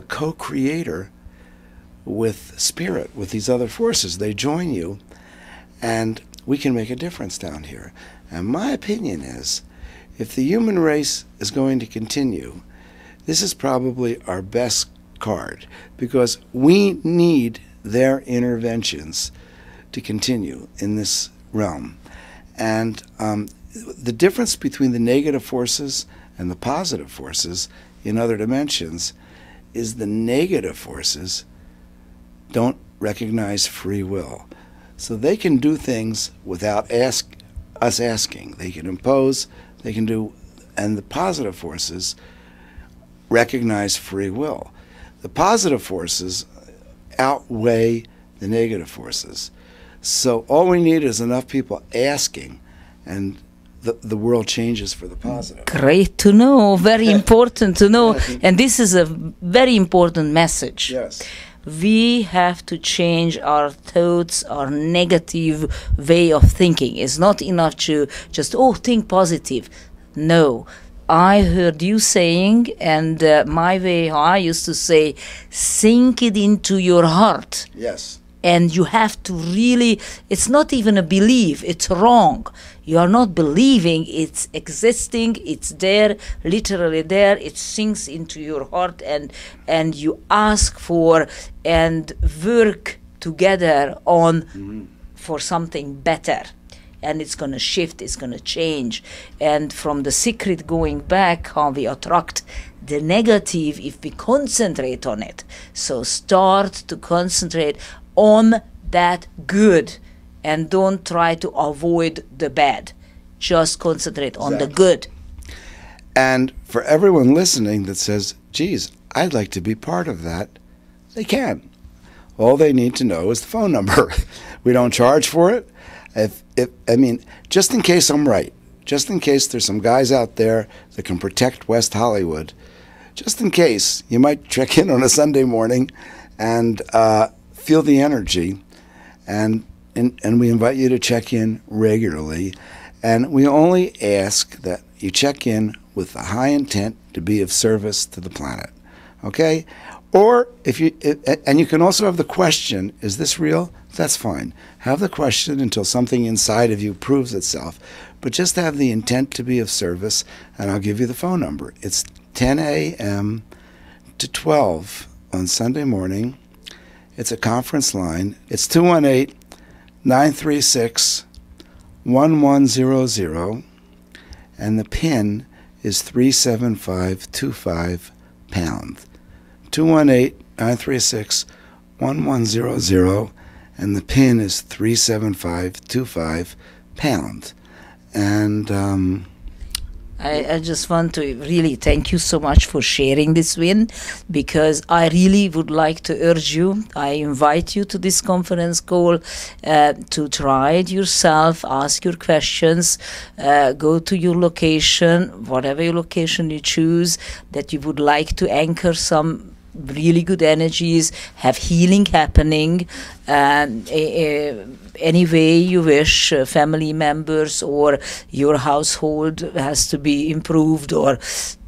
co-creator with spirit, with these other forces. They join you, and we can make a difference down here. And my opinion is, if the human race is going to continue, this is probably our best card, because we need their interventions to continue in this realm. And the difference between the negative forces and the positive forces in other dimensions is the negative forces don't recognize free will. So they can do things without us asking. They can impose, they can do, and the positive forces recognize free will. The positive forces outweigh the negative forces. So all we need is enough people asking, and the world changes for the positive. Great to know, very important to know. And this is a very important message. Yes. We have to change our thoughts, our negative way of thinking. It's not enough to just, oh, think positive. No. I heard you saying, and my way, how I used to say, sink it into your heart. Yes. And you have to really, it's not even a belief, it's wrong. You are not believing, it's existing, it's there, literally there, it sinks into your heart, and you ask for and work together on for something better. And it's going to shift, it's going to change. And from the secret going back, how we attract the negative if we concentrate on it. So start to concentrate on that good and don't try to avoid the bad. Just concentrate on the good. And for everyone listening that says, geez, I'd like to be part of that, they can. All they need to know is the phone number. We don't charge for it. I mean, just in case I'm right, just in case there's some guys out there that can protect West Hollywood, just in case, you might check in on a Sunday morning and feel the energy, and we invite you to check in regularly. And we only ask that you check in with the high intent to be of service to the planet, okay? Or if you, and you can also have the question, is this real? That's fine. Have the question until something inside of you proves itself. But just have the intent to be of service, and I'll give you the phone number. It's 10 a.m. to 12 on Sunday morning. It's a conference line. It's 218-936-1100, and the PIN is 37525#. 218-936-1100, and the PIN is 37525#. And I just want to really thank you so much for sharing this, Wynn, because I really would like to urge you, I invite you to this conference call to try it yourself, ask your questions, go to your location, whatever your location you choose, that you would like to anchor some really good energies, have healing happening, any way you wish, family members or your household has to be improved or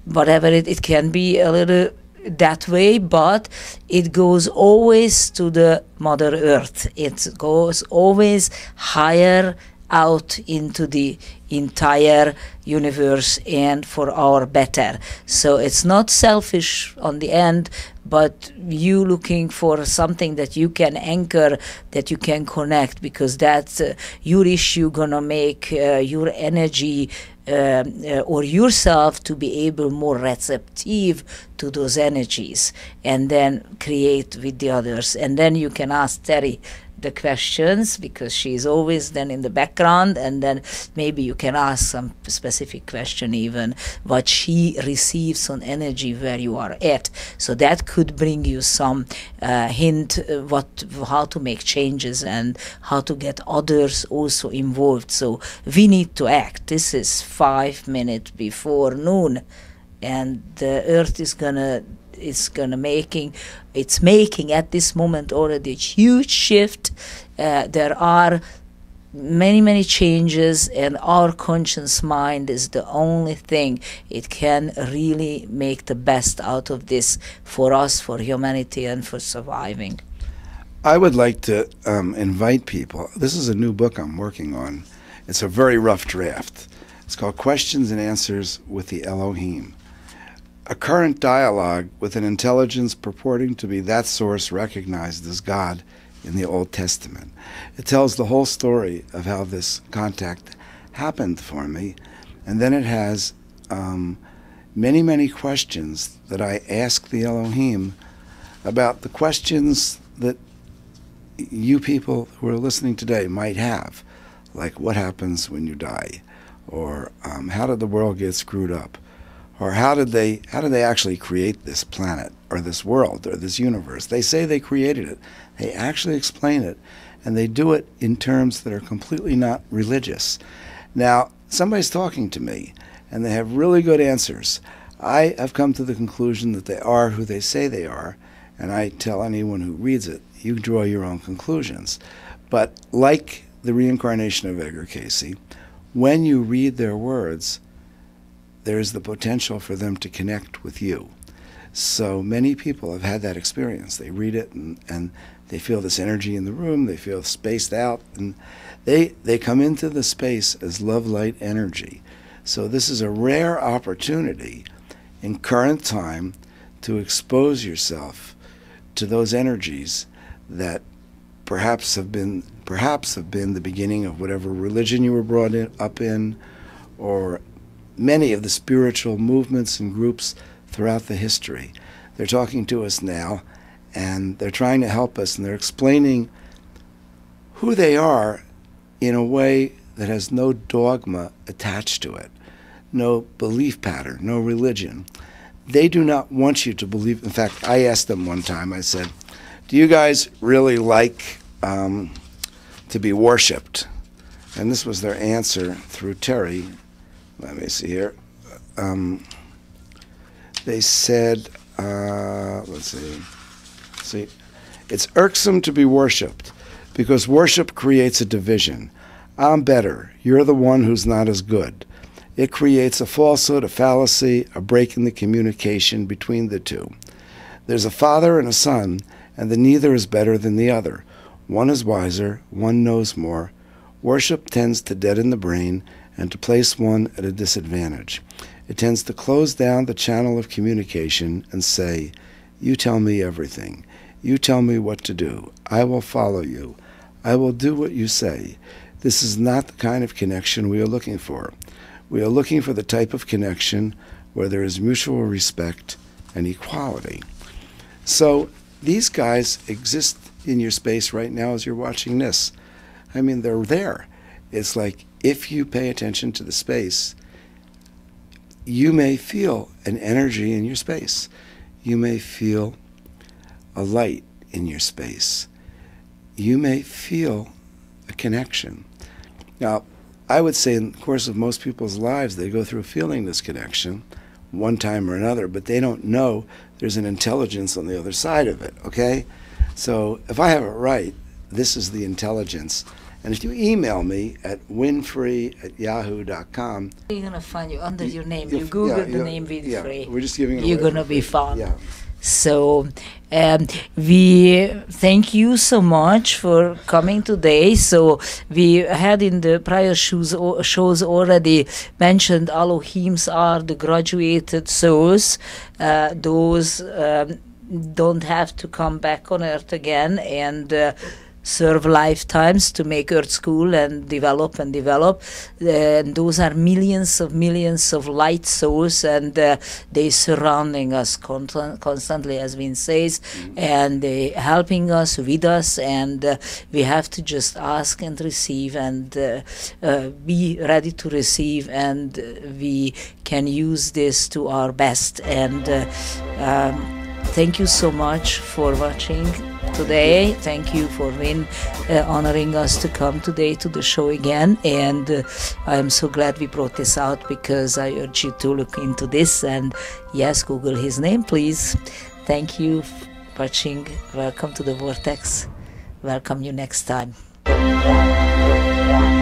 whatever, it can be a little that way, but it goes always to the Mother Earth. It goes always higher out into the entire universe and for our better. So it's not selfish on the end, but you looking for something that you can anchor, that you can connect, because that's your issue gonna make your energy or yourself to be able more receptive to those energies, and then create with the others. And then you can ask Terry the questions, because she's always then in the background, and then maybe you can ask some specific question, even what she receives on energy where you are at. So that could bring you some hint how to make changes and how to get others also involved. So we need to act. This is 5 minutes before noon, and the Earth is making at this moment already a huge shift. There are many changes, and our conscious mind is the only thing it can really make the best out of this for us, for humanity, and for surviving. I would like to invite people. This is a new book I'm working on. It's a very rough draft. It's called Questions and Answers with the Elohim. A current dialogue with an intelligence purporting to be that source recognized as God in the Old Testament. It tells the whole story of how this contact happened for me, and then it has many questions that I ask the Elohim about the questions that you people who are listening today might have, like what happens when you die, or how did the world get screwed up, or how did they actually create this planet or this world or this universe? They say they created it. They actually explain it, and they do it in terms that are completely not religious. Now, somebody's talking to me, and they have really good answers. I have come to the conclusion that they are who they say they are, and I tell anyone who reads it, you draw your own conclusions. But like the Reincarnation of Edgar Cayce, when you read their words, there is the potential for them to connect with you. So many people have had that experience. They read it and they feel this energy in the room, they feel spaced out, and they come into the space as love light energy. So this is a rare opportunity in current time to expose yourself to those energies that perhaps have been the beginning of whatever religion you were brought up in, or many of the spiritual movements and groups throughout the history. They're talking to us now, and they're trying to help us, and they're explaining who they are in a way that has no dogma attached to it, no belief pattern, no religion. They do not want you to believe. In fact, I asked them one time, I said, do you guys really like to be worshipped? And this was their answer through Terry. Let me see here. They said, let's see, it's irksome to be worshipped because worship creates a division. I'm better. You're the one who's not as good. It creates a falsehood, a fallacy, a break in the communication between the two. There's a father and a son, and the neither is better than the other. One is wiser, one knows more. Worship tends to deaden the brain and to place one at a disadvantage. It tends to close down the channel of communication and say, you tell me everything. You tell me what to do. I will follow you. I will do what you say. This is not the kind of connection we are looking for. We are looking for the type of connection where there is mutual respect and equality. So these guys exist in your space right now as you're watching this. I mean, they're there. It's like if you pay attention to the space, you may feel an energy in your space. You may feel a light in your space. You may feel a connection. Now, I would say in the course of most people's lives, they go through feeling this connection one time or another, but they don't know there's an intelligence on the other side of it, okay? So if I have it right, this is the intelligence. And if you email me at winfrey@yahoo.com. You're going to find you under your name. You Google the name Winfrey. We're just giving it You're away. going to be found. Yeah. So we thank you so much for coming today. So we had in the prior shows already mentioned Elohims are the graduated souls. Those don't have to come back on Earth again and serve lifetimes to make Earth cool and develop and develop. And those are millions of light souls, and they surrounding us constantly, as Wynn says, and they helping us, with us, and we have to just ask and receive and be ready to receive, and we can use this to our best. And thank you so much for watching today. Thank you for Wynn honoring us to come today to the show again, and I am so glad we brought this out, because I urge you to look into this, and yes, Google his name, please. Thank you for watching. Welcome to the Vortex. Welcome you next time. Yeah.